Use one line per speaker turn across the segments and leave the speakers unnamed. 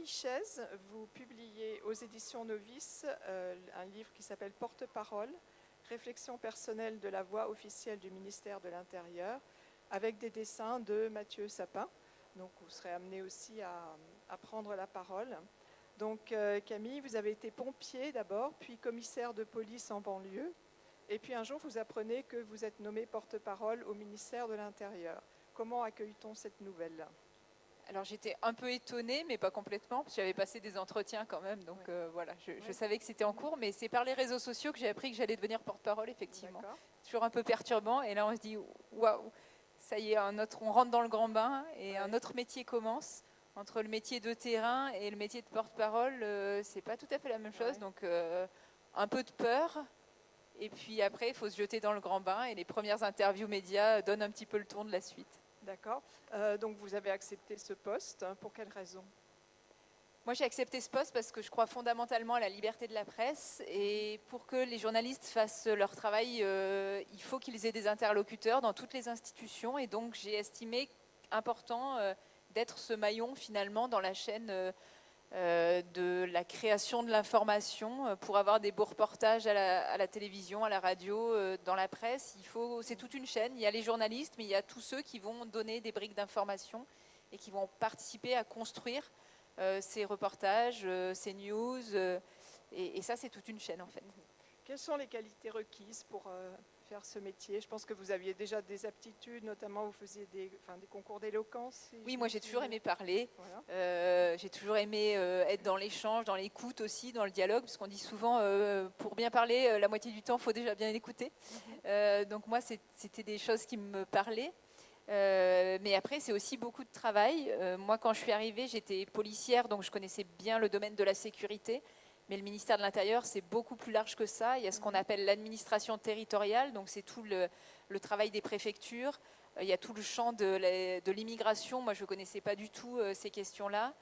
Chaise, vous publiez aux éditions Novice un livre qui s'appelle Porte-parole, réflexion personnelle de la voix officielle du ministère de l'Intérieur, avec des dessins de Mathieu Sapin. Donc vous serez amené aussi à prendre la parole. Donc Camille, vous avez été pompier d'abord, puis commissaire de police en banlieue, et puis un jour vous apprenez que vous êtes nommé porte-parole au ministère de l'Intérieur. Comment accueille-t-on cette nouvelle ?
Alors j'étais un peu étonnée, mais pas complètement, parce que j'avais passé des entretiens quand même, donc voilà, je savais que c'était en cours, mais c'est par les réseaux sociaux que j'ai appris que j'allais devenir porte-parole, effectivement. Toujours un peu perturbant, et là on se dit, waouh, ça y est, on rentre dans le grand bain, et un autre métier commence. Entre le métier de terrain et le métier de porte-parole, c'est pas tout à fait la même chose, donc un peu de peur, et puis après il faut se jeter dans le grand bain, et les premières interviews médias donnent un petit peu le ton de la suite.
D'accord. Donc vous avez accepté ce poste. Pour quelle raison ?
Moi, j'ai accepté ce poste parce que je crois fondamentalement à la liberté de la presse. Et pour que les journalistes fassent leur travail, il faut qu'ils aient des interlocuteurs dans toutes les institutions. Et donc, j'ai estimé important d'être ce maillon, finalement, dans la chaîne de la création de l'information pour avoir des beaux reportages à la télévision, à la radio, dans la presse. C'est toute une chaîne. Il y a les journalistes, mais il y a tous ceux qui vont donner des briques d'information et qui vont participer à construire ces reportages, ces news. Et ça, c'est toute une chaîne, en fait.
Quelles sont les qualités requises pour faire ce métier ? Je pense que vous aviez déjà des aptitudes, notamment vous faisiez des concours d'éloquence.
Oui, moi j'ai toujours aimé parler, j'ai toujours aimé être dans l'échange, dans l'écoute aussi, dans le dialogue, parce qu'on dit souvent, pour bien parler, la moitié du temps, il faut déjà bien écouter. Donc moi, c'était des choses qui me parlaient. Mais après, c'est aussi beaucoup de travail. Moi, quand je suis arrivée, j'étais policière, donc je connaissais bien le domaine de la sécurité. Mais le ministère de l'Intérieur, c'est beaucoup plus large que ça. Il y a ce qu'on appelle l'administration territoriale, donc c'est tout le travail des préfectures. Il y a tout le champ de l'immigration. Moi, je ne connaissais pas du tout ces questions-là.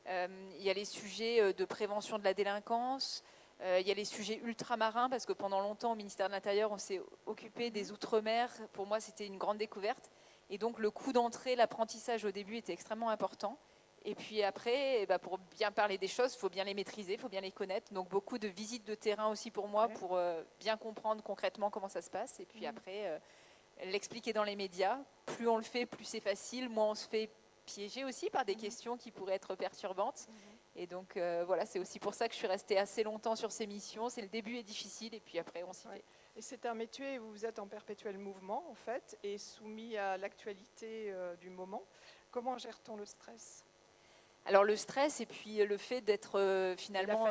Il y a les sujets de prévention de la délinquance. Il y a les sujets ultramarins, parce que pendant longtemps, au ministère de l'Intérieur, on s'est occupé des Outre-mer. Pour moi, c'était une grande découverte. Et donc, le coût d'entrée, l'apprentissage au début était extrêmement important. Et puis après, pour bien parler des choses, il faut bien les maîtriser, il faut bien les connaître. Donc, beaucoup de visites de terrain aussi pour moi, pour bien comprendre concrètement comment ça se passe. Et puis après, l'expliquer dans les médias. Plus on le fait, plus c'est facile. Moins on se fait piéger aussi par des questions qui pourraient être perturbantes. Et donc, voilà, c'est aussi pour ça que je suis restée assez longtemps sur ces missions. C'est le début est difficile, et puis après, on s'y fait.
Et c'est un métier où vous êtes en perpétuel mouvement, en fait, et soumis à l'actualité du moment. Comment gère-t-on le stress ?
Alors le stress et puis le fait d'être finalement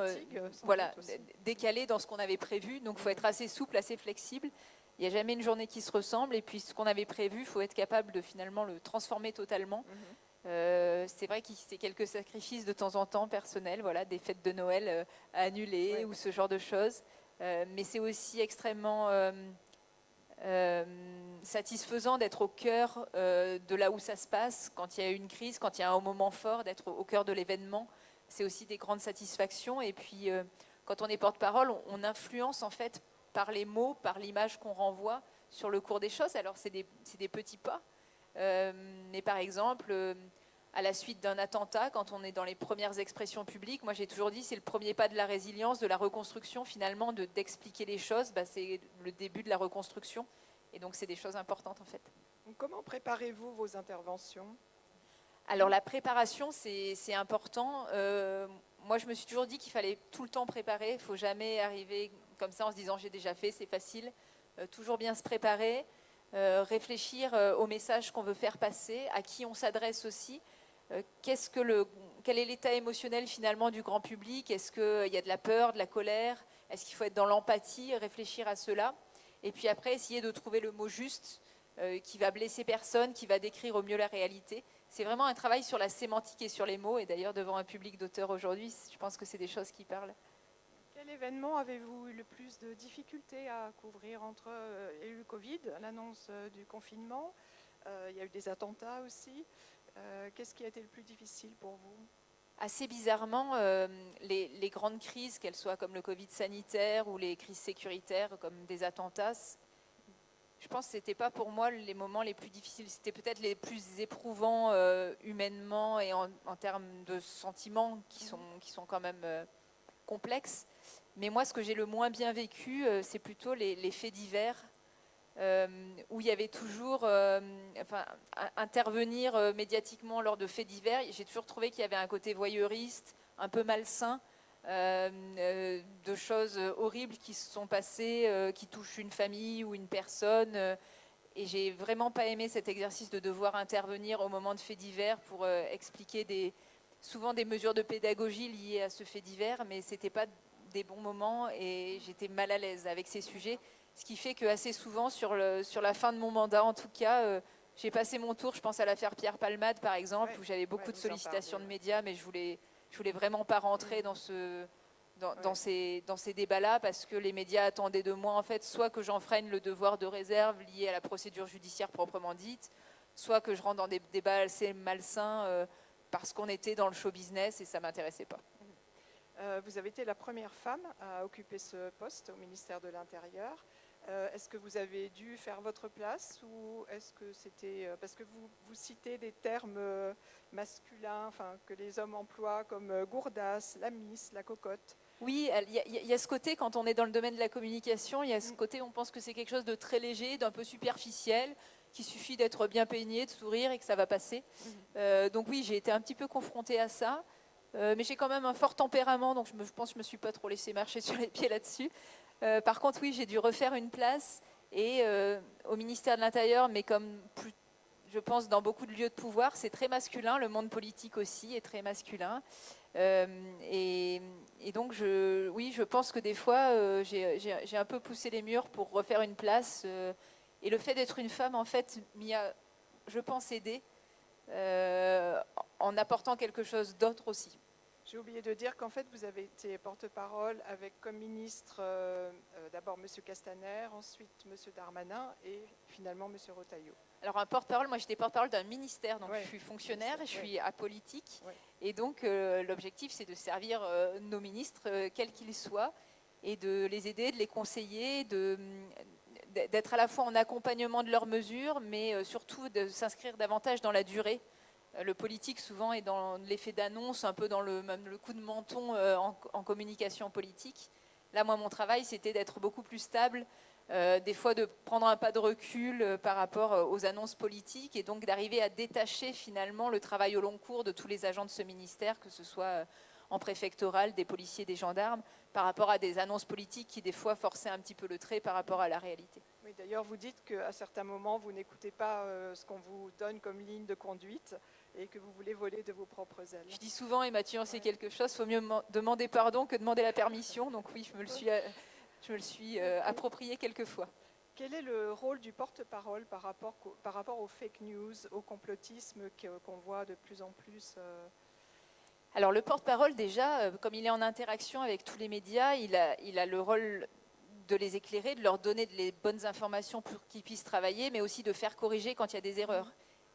décalé dans ce qu'on avait prévu. Donc il faut être assez souple, assez flexible. Il n'y a jamais une journée qui se ressemble. Et puis ce qu'on avait prévu, il faut être capable de finalement le transformer totalement. C'est vrai qu'il y a quelques sacrifices de temps en temps personnels, voilà, des fêtes de Noël à annuler ou ce genre de choses. Mais c'est aussi extrêmement satisfaisant d'être au cœur de là où ça se passe, quand il y a une crise, quand il y a un moment fort, d'être au cœur de l'événement. C'est aussi des grandes satisfactions. Et puis, quand on est porte-parole, on influence en fait par les mots, par l'image qu'on renvoie sur le cours des choses. Alors, c'est des petits pas. Mais par exemple, à la suite d'un attentat, quand on est dans les premières expressions publiques, moi j'ai toujours dit c'est le premier pas de la résilience, de la reconstruction finalement, d'expliquer les choses, c'est le début de la reconstruction. Et donc c'est des choses importantes en fait.
Donc, comment préparez-vous vos interventions ?
Alors la préparation c'est important. Moi je me suis toujours dit qu'il fallait tout le temps préparer, il ne faut jamais arriver comme ça en se disant j'ai déjà fait, c'est facile. Toujours bien se préparer, réfléchir au message qu'on veut faire passer, à qui on s'adresse aussi. Quel est l'état émotionnel finalement du grand public ? Est-ce qu'il y a de la peur, de la colère ? Est-ce qu'il faut être dans l'empathie, réfléchir à cela ? Et puis après, essayer de trouver le mot juste qui va blesser personne, qui va décrire au mieux la réalité. C'est vraiment un travail sur la sémantique et sur les mots. Et d'ailleurs, devant un public d'auteurs aujourd'hui, je pense que c'est des choses qui parlent.
Quel événement avez-vous eu le plus de difficultés à couvrir entre il y a eu le Covid, l'annonce du confinement, il y a eu des attentats aussi. Qu'est-ce qui a été le plus difficile pour vous ?
Assez bizarrement, les grandes crises, qu'elles soient comme le Covid sanitaire ou les crises sécuritaires comme des attentats, je pense que c'était pas pour moi les moments les plus difficiles. C'était peut-être les plus éprouvants humainement et en termes de sentiments qui sont quand même complexes. Mais moi, ce que j'ai le moins bien vécu, c'est plutôt les faits divers, où il y avait toujours, intervenir médiatiquement lors de faits divers. J'ai toujours trouvé qu'il y avait un côté voyeuriste, un peu malsain, de choses horribles qui se sont passées, qui touchent une famille ou une personne. Et j'ai vraiment pas aimé cet exercice de devoir intervenir au moment de faits divers pour expliquer souvent des mesures de pédagogie liées à ce fait divers, mais c'était pas des bons moments et j'étais mal à l'aise avec ces sujets. Ce qui fait que assez souvent, sur la fin de mon mandat, en tout cas, j'ai passé mon tour. Je pense à l'affaire Pierre Palmade, par exemple, où j'avais beaucoup de sollicitations de médias, mais je voulais vraiment pas rentrer dans ces débats-là, parce que les médias attendaient de moi, en fait, soit que j'enfreigne le devoir de réserve lié à la procédure judiciaire proprement dite, soit que je rentre dans des débats assez malsains parce qu'on était dans le show business et ça m'intéressait pas.
Vous avez été la première femme à occuper ce poste au ministère de l'Intérieur. Est-ce que vous avez dû faire votre place, ou est-ce que c'était parce que vous citez des termes masculins, que les hommes emploient, comme gourdasse, la miss, la cocotte?
Oui, il y a ce côté, quand on est dans le domaine de la communication, il y a ce côté, on pense que c'est quelque chose de très léger, d'un peu superficiel, qu'il suffit d'être bien peigné, de sourire et que ça va passer. Donc oui, j'ai été un petit peu confrontée à ça, mais j'ai quand même un fort tempérament, donc je pense que je ne me suis pas trop laissée marcher sur les pieds là-dessus. Par contre, oui, j'ai dû refaire une place, et au ministère de l'Intérieur, mais comme je pense dans beaucoup de lieux de pouvoir, c'est très masculin, le monde politique aussi est très masculin. Et donc, je pense que des fois, j'ai un peu poussé les murs pour refaire une place. Et le fait d'être une femme, en fait, m'y a, je pense, aidé en apportant quelque chose d'autre aussi.
J'ai oublié de dire qu'en fait, vous avez été porte-parole avec comme ministre d'abord M. Castaner, ensuite M. Darmanin et finalement M. Retailleau.
Alors, un porte-parole, moi j'étais porte-parole d'un ministère, donc je suis fonctionnaire, je suis apolitique. Et donc, l'objectif, c'est de servir nos ministres, quels qu'ils soient, et de les aider, de les conseiller, d'être à la fois en accompagnement de leurs mesures, mais surtout de s'inscrire davantage dans la durée. Le politique, souvent, est dans l'effet d'annonce, un peu dans même le coup de menton en communication politique. Là, moi, mon travail, c'était d'être beaucoup plus stable, des fois de prendre un pas de recul par rapport aux annonces politiques, et donc d'arriver à détacher finalement le travail au long cours de tous les agents de ce ministère, que ce soit en préfectoral, des policiers, des gendarmes, par rapport à des annonces politiques qui des fois forçaient un petit peu le trait par rapport à la réalité.
Oui, d'ailleurs, vous dites qu'à certains moments, vous n'écoutez pas ce qu'on vous donne comme ligne de conduite et que vous voulez voler de vos propres ailes.
Je dis souvent, et Mathieu en sait quelque chose, il faut mieux demander pardon que demander la permission. Donc oui, je me le suis approprié quelquefois.
Quel est le rôle du porte-parole par rapport aux fake news, au complotisme qu'on voit de plus en plus
Alors le porte-parole, déjà, comme il est en interaction avec tous les médias, il a le rôle de les éclairer, de leur donner les bonnes informations pour qu'ils puissent travailler, mais aussi de faire corriger quand il y a des erreurs.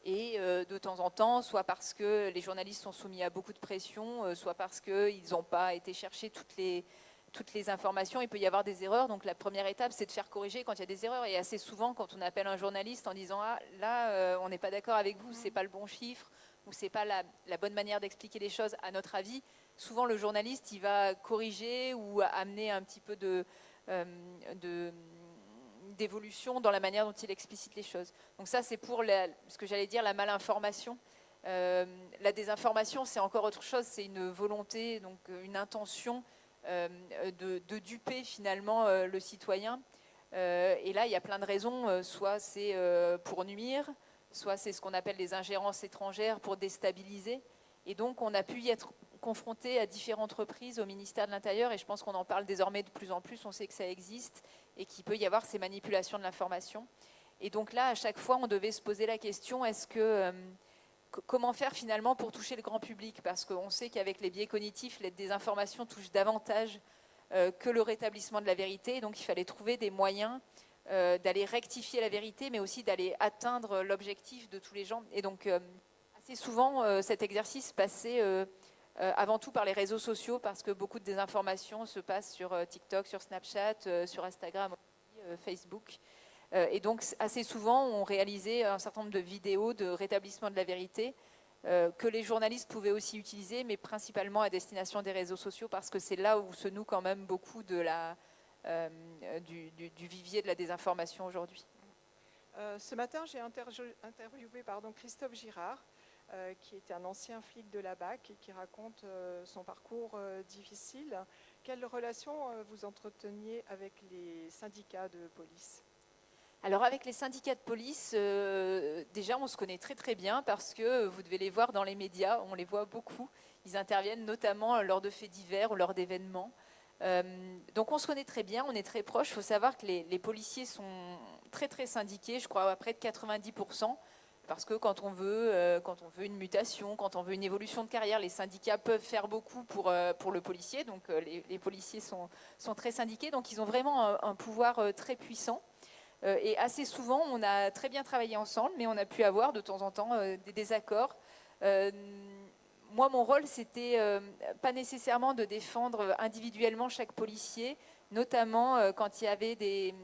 Et de temps en temps, soit parce que les journalistes sont soumis à beaucoup de pression, soit parce qu'ils n'ont pas été chercher toutes les informations, il peut y avoir des erreurs. Donc la première étape, c'est de faire corriger quand il y a des erreurs. Et assez souvent, quand on appelle un journaliste en disant « Ah, là, on n'est pas d'accord avec vous, c'est pas le bon chiffre », ou c'est pas la bonne manière d'expliquer les choses à notre avis, souvent le journaliste, il va corriger ou amener un petit peu d'évolution dans la manière dont il explicite les choses. Donc ça, c'est pour ce que j'allais dire, la malinformation. La désinformation, c'est encore autre chose, c'est une volonté, donc une intention de duper finalement le citoyen. Et là, il y a plein de raisons. Soit c'est pour nuire, soit c'est ce qu'on appelle les ingérences étrangères pour déstabiliser. Et donc, on a pu y être confronté à différentes reprises au ministère de l'Intérieur, et je pense qu'on en parle désormais de plus en plus. On sait que ça existe et qu'il peut y avoir ces manipulations de l'information. Et donc là, à chaque fois, on devait se poser la question, comment faire finalement pour toucher le grand public? Parce qu'on sait qu'avec les biais cognitifs, les désinformations touchent davantage que le rétablissement de la vérité. Donc il fallait trouver des moyens d'aller rectifier la vérité, mais aussi d'aller atteindre l'objectif de tous les gens. Et donc assez souvent, cet exercice passait avant tout par les réseaux sociaux, parce que beaucoup de désinformations se passent sur TikTok, sur Snapchat, sur Instagram, Facebook. Et donc, assez souvent, on réalisait un certain nombre de vidéos de rétablissement de la vérité que les journalistes pouvaient aussi utiliser, mais principalement à destination des réseaux sociaux, parce que c'est là où se noue quand même beaucoup de du vivier de la désinformation aujourd'hui.
Ce matin, j'ai interviewé Christophe Girard, qui était un ancien flic de la BAC et qui raconte son parcours difficile. Quelle relation vous entreteniez avec les syndicats de police ?
Alors avec les syndicats de police, déjà on se connaît très très bien parce que vous devez les voir dans les médias, on les voit beaucoup. Ils interviennent notamment lors de faits divers ou lors d'événements. Donc on se connaît très bien, on est très proches. Il faut savoir que les policiers sont très très syndiqués, je crois à près de 90%, parce que quand on veut une mutation, quand on veut une évolution de carrière, les syndicats peuvent faire beaucoup pour le policier. Donc les policiers sont très syndiqués, donc ils ont vraiment un pouvoir très puissant. Et assez souvent, on a très bien travaillé ensemble, mais on a pu avoir de temps en temps des désaccords. Moi, mon rôle, c'était pas nécessairement de défendre individuellement chaque policier, notamment quand il y avait des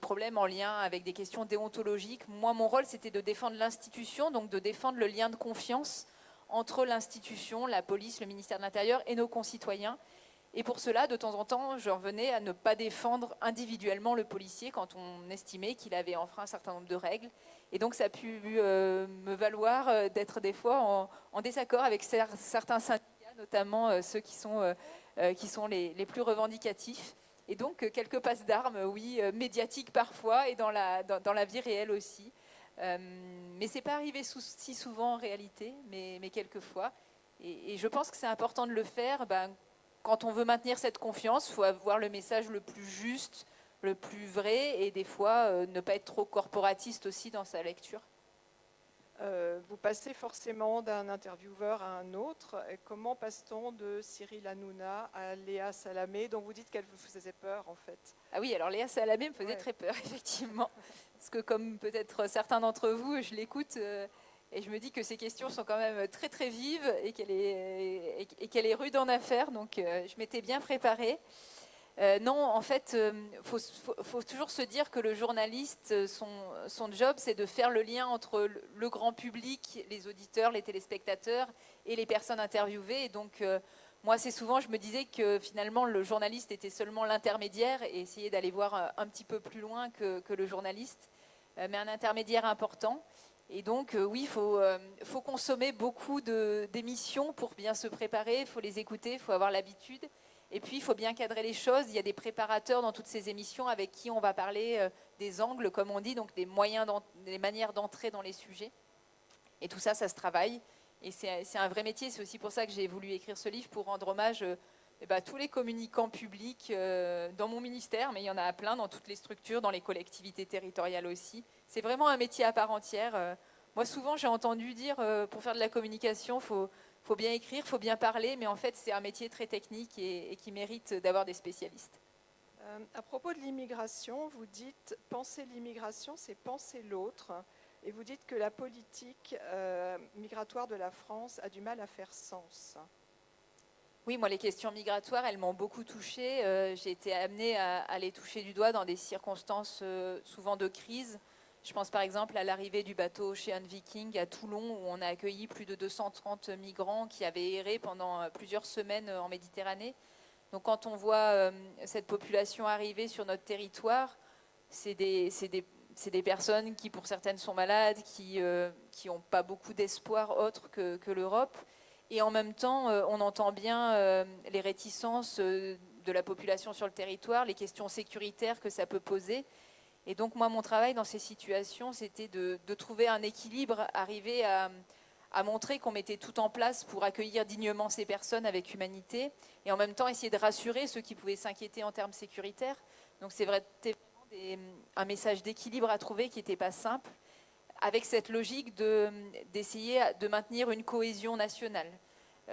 problèmes en lien avec des questions déontologiques. Moi, mon rôle, c'était de défendre l'institution, donc de défendre le lien de confiance entre l'institution, la police, le ministère de l'Intérieur et nos concitoyens. Et pour cela, de temps en temps, j'en venais à ne pas défendre individuellement le policier quand on estimait qu'il avait enfreint un certain nombre de règles. Et donc, ça a pu me valoir d'être des fois en désaccord avec certains syndicats, notamment ceux qui sont les plus revendicatifs. Et donc, quelques passes d'armes, oui, médiatiques parfois, et dans la vie réelle aussi. Mais ce n'est pas arrivé si souvent en réalité, mais quelquefois. Et je pense que c'est important de le faire. Quand on veut maintenir cette confiance, il faut avoir le message le plus juste, le plus vrai, et des fois ne pas être trop corporatiste aussi dans sa lecture.
Vous passez forcément d'un intervieweur à un autre. Et comment passe-t-on de Cyril Hanouna à Léa Salamé, dont vous dites qu'elle vous faisait peur en fait ?
Ah oui, alors Léa Salamé me faisait très peur, effectivement. Parce que comme peut-être certains d'entre vous, je l'écoute et je me dis que ces questions sont quand même très très vives et qu'elle est rude en affaires, donc je m'étais bien préparée. Non, en fait, faut toujours se dire que le journaliste, son job, c'est de faire le lien entre le grand public, les auditeurs, les téléspectateurs et les personnes interviewées. Et donc, moi, assez souvent, je me disais que finalement, le journaliste était seulement l'intermédiaire et essayer d'aller voir un petit peu plus loin que le journaliste, mais un intermédiaire important. Et donc, oui, il faut consommer beaucoup d'émissions pour bien se préparer, il faut les écouter, il faut avoir l'habitude. Et puis, il faut bien cadrer les choses. Il y a des préparateurs dans toutes ces émissions avec qui on va parler des angles, comme on dit, donc des manières d'entrer dans les sujets. Et tout ça, ça se travaille. Et c'est un vrai métier. C'est aussi pour ça que j'ai voulu écrire ce livre, pour rendre hommage à tous les communicants publics dans mon ministère, mais il y en a plein dans toutes les structures, dans les collectivités territoriales aussi. C'est vraiment un métier à part entière. Moi, souvent, j'ai entendu dire, pour faire de la communication, il faut bien écrire, il faut bien parler, mais en fait, c'est un métier très technique et qui mérite d'avoir des spécialistes.
À propos de l'immigration, vous dites « penser l'immigration, c'est penser l'autre ». Et vous dites que la politique migratoire de la France a du mal à faire sens.
Oui, moi, les questions migratoires, elles m'ont beaucoup touchée. J'ai été amenée à les toucher du doigt dans des circonstances souvent de crise. Je pense par exemple à l'arrivée du bateau Ocean Viking à Toulon, où on a accueilli plus de 230 migrants qui avaient erré pendant plusieurs semaines en Méditerranée. Donc quand on voit cette population arriver sur notre territoire, c'est des personnes qui, pour certaines, sont malades, qui n'ont pas beaucoup d'espoir autre que l'Europe. Et en même temps, on entend bien les réticences de la population sur le territoire, les questions sécuritaires que ça peut poser. Et donc, moi, mon travail dans ces situations, c'était de trouver un équilibre, arriver à montrer qu'on mettait tout en place pour accueillir dignement ces personnes avec humanité, et en même temps essayer de rassurer ceux qui pouvaient s'inquiéter en termes sécuritaires. Donc, c'est vraiment un message d'équilibre à trouver qui n'était pas simple, avec cette logique d'essayer de maintenir une cohésion nationale.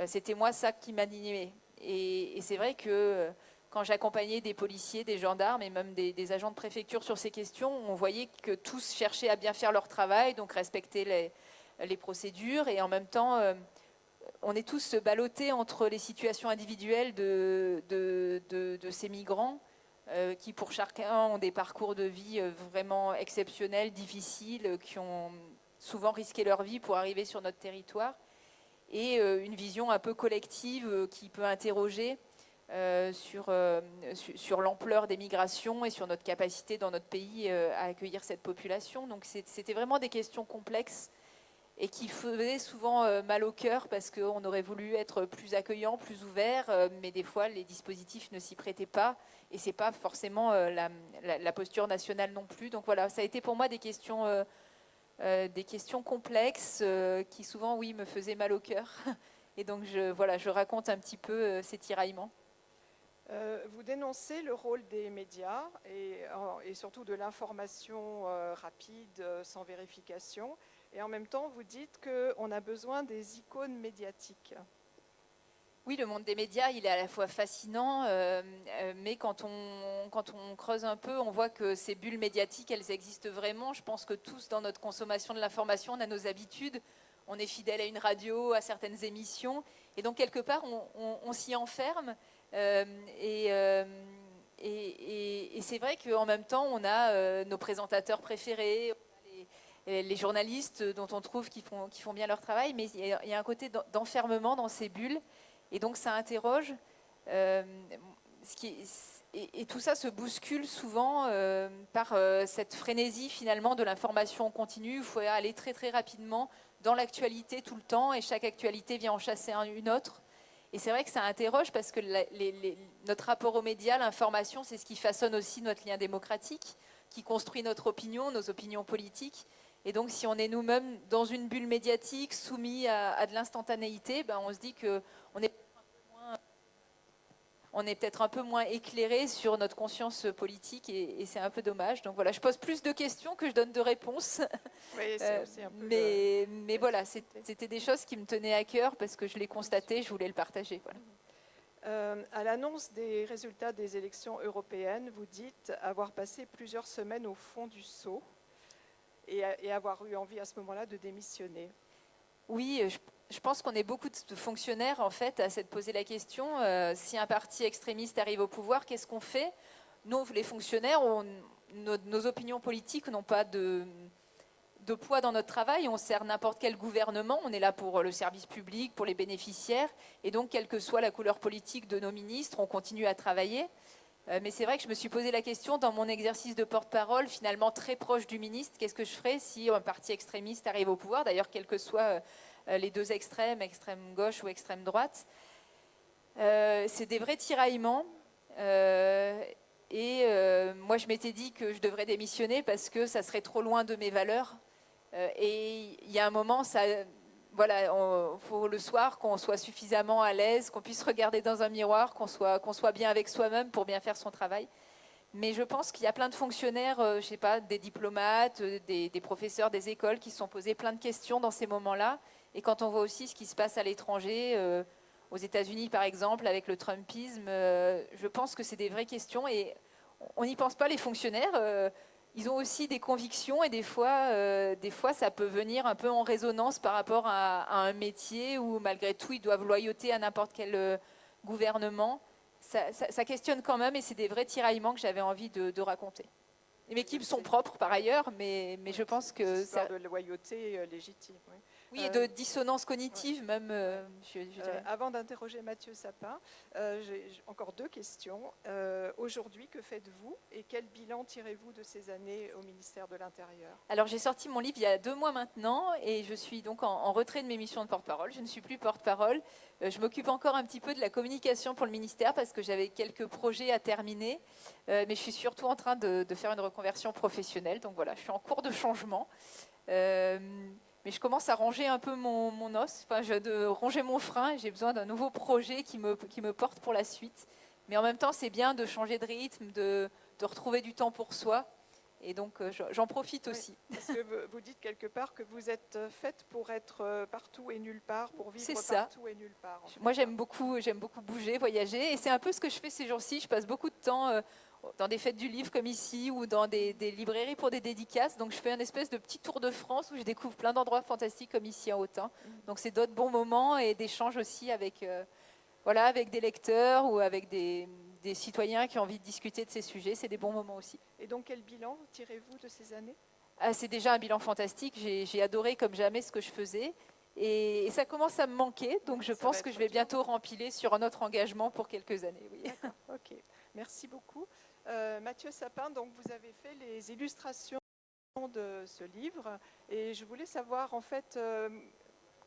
C'était moi ça qui m'animait. Et c'est vrai que quand j'accompagnais des policiers, des gendarmes et même des agents de préfecture sur ces questions, on voyait que tous cherchaient à bien faire leur travail, donc respecter les procédures, et en même temps, on est tous ballottés entre les situations individuelles de ces migrants qui pour chacun ont des parcours de vie vraiment exceptionnels, difficiles, qui ont souvent risqué leur vie pour arriver sur notre territoire, et une vision un peu collective qui peut interroger sur l'ampleur des migrations et sur notre capacité dans notre pays à accueillir cette population. Donc c'était vraiment des questions complexes et qui faisaient souvent mal au cœur parce qu'on aurait voulu être plus accueillant, plus ouvert, mais des fois les dispositifs ne s'y prêtaient pas et c'est pas forcément la posture nationale non plus. Donc voilà, ça a été pour moi des questions complexes qui souvent, oui, me faisaient mal au cœur. Et donc je raconte un petit peu ces tiraillements.
Vous dénoncez le rôle des médias et surtout de l'information rapide, sans vérification. Et en même temps, vous dites qu'on a besoin des icônes médiatiques.
Oui, le monde des médias, il est à la fois fascinant, mais quand on creuse un peu, on voit que ces bulles médiatiques, elles existent vraiment. Je pense que tous, dans notre consommation de l'information, on a nos habitudes. On est fidèle à une radio, à certaines émissions. Et donc, quelque part, on s'y enferme. Et c'est vrai qu'en même temps, on a nos présentateurs préférés, les journalistes dont on trouve qu'ils font bien leur travail, mais il y a un côté d'enfermement dans ces bulles. Et donc, ça interroge. Et tout ça se bouscule souvent par cette frénésie, finalement, de l'information continue. Il faut aller très, très rapidement dans l'actualité tout le temps, et chaque actualité vient en chasser une autre. Et c'est vrai que ça interroge parce que notre rapport aux médias, l'information, c'est ce qui façonne aussi notre lien démocratique, qui construit notre opinion, nos opinions politiques. Et donc, si on est nous-mêmes dans une bulle médiatique, soumis à de l'instantanéité, ben, on se dit qu'on est peut-être un peu moins éclairé sur notre conscience politique, et c'est un peu dommage. Donc voilà, je pose plus de questions que je donne de réponses.
Oui, c'est aussi un peu
mais voilà, c'était des choses qui me tenaient à cœur parce que je l'ai constaté, je voulais le partager. Voilà.
À l'annonce des résultats des élections européennes, vous dites avoir passé plusieurs semaines au fond du seau et avoir eu envie à ce moment-là de démissionner.
Oui, je pense qu'on est beaucoup de fonctionnaires en fait à s'être posé la question, si un parti extrémiste arrive au pouvoir, qu'est-ce qu'on fait? Nous, les fonctionnaires, nos opinions politiques n'ont pas de poids dans notre travail, on sert n'importe quel gouvernement, on est là pour le service public, pour les bénéficiaires, et donc quelle que soit la couleur politique de nos ministres, on continue à travailler. Mais c'est vrai que je me suis posé la question dans mon exercice de porte-parole, finalement très proche du ministre, qu'est-ce que je ferais si un parti extrémiste arrive au pouvoir, d'ailleurs quels que soient les deux extrêmes, extrême gauche ou extrême droite. C'est des vrais tiraillements. Moi, je m'étais dit que je devrais démissionner parce que ça serait trop loin de mes valeurs. Et il y a un moment, voilà, faut le soir qu'on soit suffisamment à l'aise, qu'on puisse regarder dans un miroir, qu'on soit bien avec soi-même pour bien faire son travail. Mais je pense qu'il y a plein de fonctionnaires, je sais pas, des diplomates, des professeurs des écoles qui se sont posés plein de questions dans ces moments-là. Et quand on voit aussi ce qui se passe à l'étranger, aux États-Unis par exemple, avec le Trumpisme, je pense que c'est des vraies questions et on n'y pense pas, les fonctionnaires. Ils ont aussi des convictions et des fois, ça peut venir un peu en résonance par rapport à un métier où malgré tout, ils doivent loyauter à n'importe quel gouvernement. Ça questionne quand même et c'est des vrais tiraillements que j'avais envie de raconter. Mais qui sont propres par ailleurs, mais je pense que...
C'est de loyauté légitime, oui.
Oui, et de dissonance cognitive même, je dirais.
Avant d'interroger Mathieu Sapin, j'ai encore deux questions. Aujourd'hui, que faites-vous et quel bilan tirez-vous de ces années au ministère de l'Intérieur?
Alors, j'ai sorti mon livre il y a 2 mois maintenant et je suis donc en retrait de mes missions de porte-parole. Je ne suis plus porte-parole. Je m'occupe encore un petit peu de la communication pour le ministère parce que j'avais quelques projets à terminer. Mais je suis surtout en train de faire une reconversion professionnelle. Donc voilà, je suis en cours de changement. Mais je commence à ranger un peu mon os, de ronger mon frein. J'ai besoin d'un nouveau projet qui me porte pour la suite. Mais en même temps, c'est bien de changer de rythme, de retrouver du temps pour soi. Et donc, j'en profite aussi.
Parce que vous dites quelque part que vous êtes faite pour être partout et nulle part, pour vivre partout et nulle part.
Moi, j'aime beaucoup bouger, voyager. Et c'est un peu ce que je fais ces jours-ci. Je passe beaucoup de temps dans des fêtes du livre comme ici ou dans des librairies pour des dédicaces. Donc, je fais un espèce de petit tour de France où je découvre plein d'endroits fantastiques comme ici en Autun. Donc, c'est d'autres bons moments et d'échanges aussi avec des lecteurs ou avec des des citoyens qui ont envie de discuter de ces sujets, c'est des bons moments aussi.
Et donc, quel bilan tirez-vous de ces années ?
C'est déjà un bilan fantastique. J'ai adoré comme jamais ce que je faisais. Et ça commence à me manquer. Donc, je pense que je vais bientôt rempiler sur un autre engagement pour quelques années. Oui.
D'accord, ok. Merci beaucoup. Mathieu Sapin, donc, vous avez fait les illustrations de ce livre. Et je voulais savoir, en fait,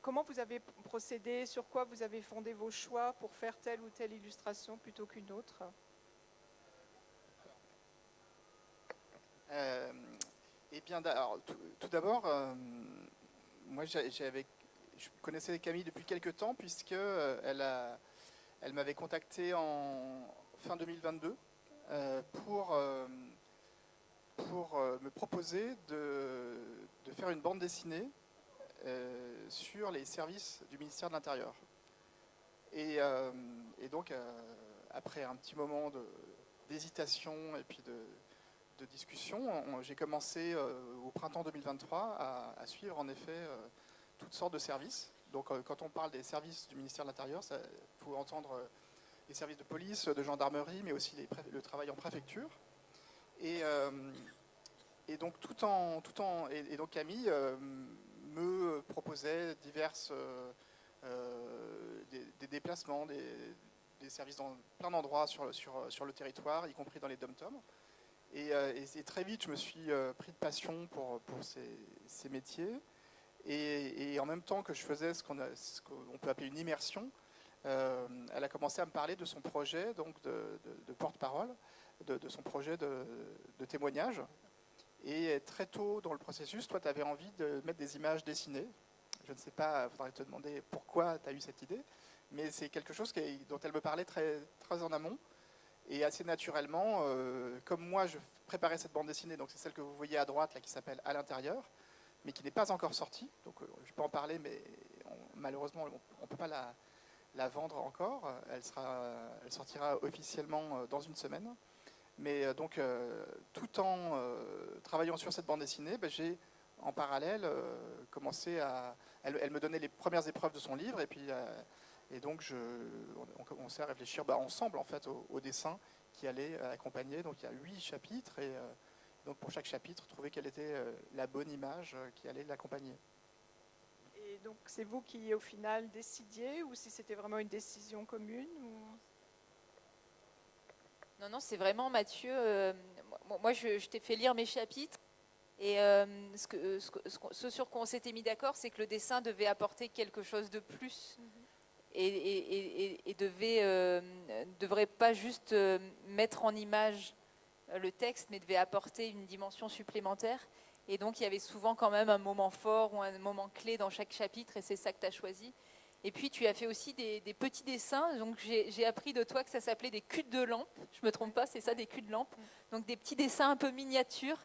comment vous avez procédé, sur quoi vous avez fondé vos choix pour faire telle ou telle illustration plutôt qu'une autre ?
Eh bien, alors, tout d'abord, moi, je connaissais Camille depuis quelques temps, puisque elle m'avait contacté en fin 2022 pour me proposer de faire une bande dessinée sur les services du ministère de l'Intérieur. Et donc, après un petit moment d'hésitation et puis de discussion, j'ai commencé au printemps 2023 à suivre en effet toutes sortes de services. Donc quand on parle des services du ministère de l'Intérieur, il faut entendre les services de police, de gendarmerie, mais aussi le travail en préfecture. Et donc donc Camille me proposait diverses des déplacements, des services dans plein d'endroits sur le territoire, y compris dans les dom-toms. Et très vite, je me suis pris de passion pour ces métiers. Et en même temps que je faisais ce qu'on peut appeler une immersion, elle a commencé à me parler de son projet donc de porte-parole, de son projet de témoignage. Et très tôt dans le processus, toi, tu avais envie de mettre des images dessinées. Je ne sais pas, il faudrait te demander pourquoi tu as eu cette idée, mais c'est quelque chose dont elle me parlait très, très en amont. Et assez naturellement, comme moi, je préparais cette bande dessinée, donc c'est celle que vous voyez à droite, là, qui s'appelle « À l'intérieur », mais qui n'est pas encore sortie. Donc je peux en parler, mais malheureusement, on ne peut pas la vendre encore. Elle sortira officiellement dans une semaine. Mais donc, tout en travaillant sur cette bande dessinée, j'ai en parallèle commencé à... Elle me donnait les premières épreuves de son livre, et donc on commençait à réfléchir ensemble en fait au dessin qui allait accompagner. Donc il y a 8 chapitres, et donc pour chaque chapitre, trouver quelle était la bonne image qui allait l'accompagner.
Et donc c'est vous qui au final décidiez, ou si c'était vraiment une décision commune ou...
Non, c'est vraiment Mathieu. Moi, je t'ai fait lire mes chapitres. Et ce sur quoi on s'était mis d'accord, c'est que le dessin devait apporter quelque chose de plus. Et devrait pas juste mettre en image le texte, mais devait apporter une dimension supplémentaire. Et donc, il y avait souvent quand même un moment fort ou un moment clé dans chaque chapitre, et c'est ça que tu as choisi. Et puis, tu as fait aussi des petits dessins. Donc, j'ai appris de toi que ça s'appelait des culs de lampe. Je ne me trompe pas, c'est ça, des culs de lampe. Donc, des petits dessins un peu miniatures,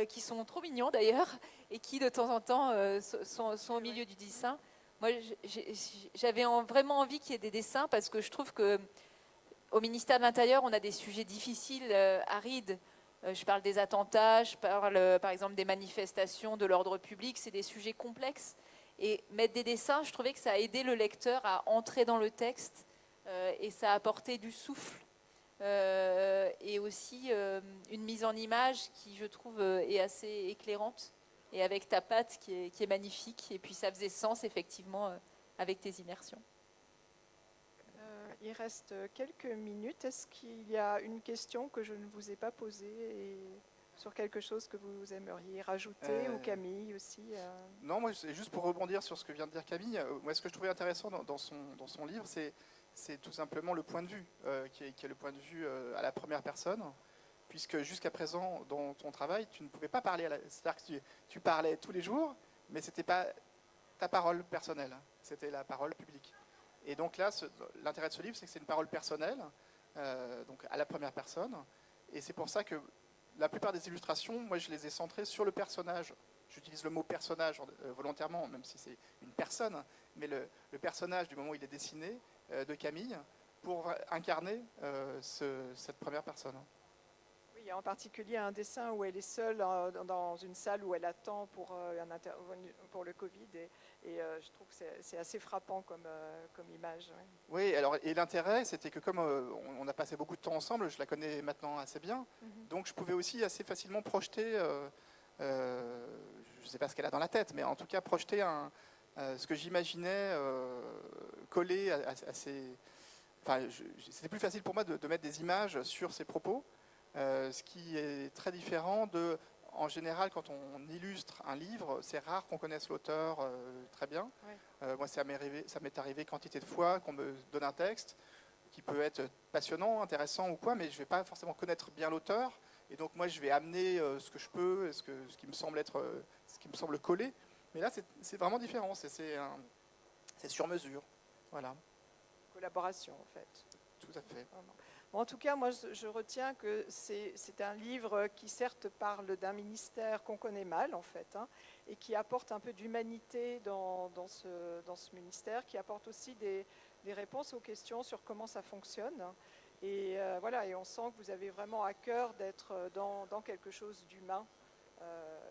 qui sont trop mignons d'ailleurs, et qui, de temps en temps, sont au milieu du dessin. Moi, j'avais vraiment envie qu'il y ait des dessins, parce que je trouve qu'au ministère de l'Intérieur, on a des sujets difficiles, arides. Je parle des attentats, je parle par exemple des manifestations, de l'ordre public. C'est des sujets complexes. Et mettre des dessins, je trouvais que ça a aidé le lecteur à entrer dans le texte, et ça a apporté du souffle, et aussi une mise en image qui, je trouve, est assez éclairante, et avec ta patte qui est magnifique. Et puis ça faisait sens effectivement avec tes immersions.
Il reste quelques minutes. Est-ce qu'il y a une question que je ne vous ai pas posée sur quelque chose que vous aimeriez rajouter, ou Camille aussi
Non, moi, c'est juste pour rebondir sur ce que vient de dire Camille. Moi, ce que je trouvais intéressant dans son livre, c'est tout simplement le point de vue, qui est le point de vue à la première personne, puisque jusqu'à présent, dans ton travail, tu ne pouvais pas parler, c'est-à-dire que tu parlais tous les jours, mais ce n'était pas ta parole personnelle, c'était la parole publique. Et donc là, l'intérêt de ce livre, c'est que c'est une parole personnelle, donc à la première personne, et c'est pour ça que la plupart des illustrations, moi, je les ai centrées sur le personnage. J'utilise le mot personnage volontairement, même si c'est une personne, mais le personnage, du moment où il est dessiné, de Camille, pour incarner cette première personne.
Oui, en particulier un dessin où elle est seule dans une salle où elle attend pour le Covid. Et je trouve que c'est assez frappant comme image. Oui.
Oui, alors, et l'intérêt, c'était que comme on a passé beaucoup de temps ensemble, je la connais maintenant assez bien, donc je pouvais aussi assez facilement projeter, je ne sais pas ce qu'elle a dans la tête, mais en tout cas projeter ce que j'imaginais coller à ses... Enfin, c'était plus facile pour moi de mettre des images sur ses propos, ce qui est très différent de... En général, quand on illustre un livre, c'est rare qu'on connaisse l'auteur très bien.
Ouais.
Moi, ça m'est arrivé quantité de fois qu'on me donne un texte qui peut être passionnant, intéressant ou quoi, mais je ne vais pas forcément connaître bien l'auteur. Et donc, moi, je vais amener ce que je peux, ce qui me semble ce qui me semble coller. Mais là, c'est vraiment différent. C'est sur mesure. Voilà.
Collaboration, en fait.
Tout à fait.
Vraiment. En tout cas, moi, je retiens que c'est un livre qui, certes, parle d'un ministère qu'on connaît mal, en fait, et qui apporte un peu d'humanité dans ce ministère, qui apporte aussi des réponses aux questions sur comment ça fonctionne. Et voilà, et on sent que vous avez vraiment à cœur d'être dans quelque chose d'humain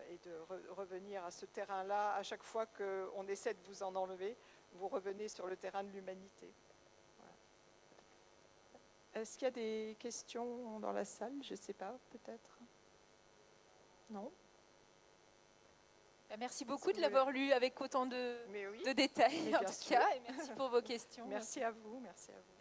et de revenir à ce terrain-là. À chaque fois qu'on essaie de vous en enlever, vous revenez sur le terrain de l'humanité. Est-ce qu'il y a des questions dans la salle? Je ne sais pas, peut-être. Non?
Merci beaucoup de l'avoir lu avec autant de
oui,
détails, en tout cas, et merci pour vos questions.
Merci à vous, merci à vous.